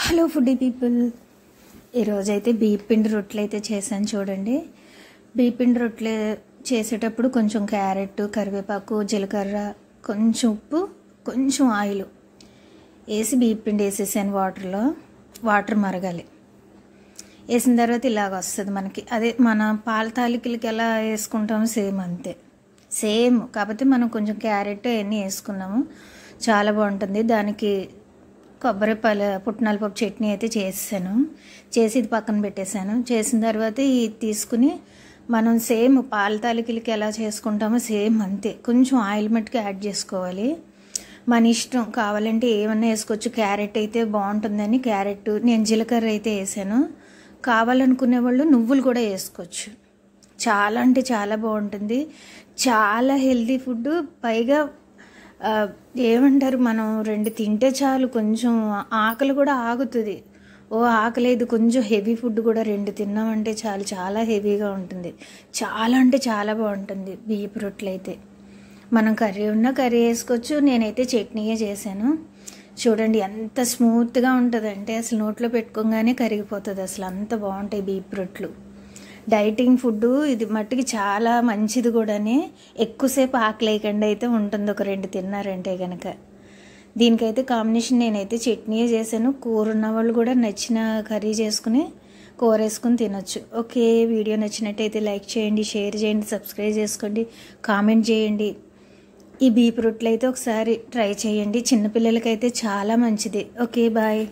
Hello foodie people, ఈరోజైతే బియ్య పిండి రొట్టెలు అయితే చేశాను చూడండి. బియ్య పిండి రొట్టెలు చేసేటప్పుడు కొంచెం క్యారెట్, కరివేపాకు, జీలకర్ర, కొంచెం ఉప్పు, కొంచెం ఆయిల్ వేసి బియ్య పిండి వేసేసాను. వాటర్ మరగాలి. వేసిన తర్వాత ఇలాగ వస్తుంది మనకి. అదే మన పాల తాలికలకి ఎలా వేసుకుంటామో సేమ్ అంతే, సేమ్. కాకపోతే మనం కొంచెం క్యారెట్ అవన్నీ వేసుకున్నాము, చాలా బాగుంటుంది. దానికి పుట్నాల పప్పు చట్నీ అయితే చేసి ఇది పక్కన పెట్టేశాను. చేసిన తర్వాత ఇది తీసుకుని మనం సేమ్ పాల తాలికలకి ఎలా చేసుకుంటామో సేమ్ అంతే. కొంచెం ఆయిల్ మట్టుకు యాడ్ చేసుకోవాలి, మన ఇష్టం. కావాలంటే ఏమన్నా వేసుకోవచ్చు. క్యారెట్ అయితే బాగుంటుందని క్యారెట్, నేను జీలకర్ర అయితే వేసాను. కావాలనుకునే వాళ్ళు నువ్వులు కూడా వేసుకోవచ్చు. చాలా అంటే చాలా బాగుంటుంది, చాలా హెల్తీ ఫుడ్. పైగా ఏమంటారు, మనం 2 తింటే చాలు, కొంచెం ఆకలి కూడా ఆగుతుంది. ఆకలి, ఇది కొంచెం హెవీ ఫుడ్ కూడా 2 తిన్నామంటే చాలు, చాలా హెవీగా ఉంటుంది. చాలా అంటే చాలా బాగుంటుంది బియ్యపు రొట్టెలు అయితే. మనం కర్రీ ఉన్నా కర్రీ వేసుకోవచ్చు. నేనైతే చట్నీయే చేశాను. చూడండి ఎంత స్మూత్గా ఉంటుంది అంటే అసలు నోట్లో పెట్టుకోగానే కరిగిపోతుంది. అసలు అంత బాగుంటాయి బియ్యపు రొట్టెలు. డైటింగ్ ఫుడ్ ఇది మట్టుకి చాలా మంచిది కూడానే. ఎక్కువసేపు ఆకలేయకుండా అయితే ఉంటుంది ఒక 2 తిన్నారంటే కనుక. దీనికైతే కాంబినేషన్ నేనైతే చట్నీయే చేశాను. కూర ఉన్న వాళ్ళు కూడా నచ్చిన కర్రీ చేసుకుని కూర వేసుకుని తినొచ్చు. ఓకే, వీడియో నచ్చినట్టయితే లైక్ చేయండి, షేర్ చేయండి, సబ్స్క్రైబ్ చేసుకోండి, కామెంట్ చేయండి. ఈ బియ్యపు రొట్టెలు అయితే ఒకసారి ట్రై చేయండి, చిన్నపిల్లలకైతే చాలా మంచిది. Okay, bye.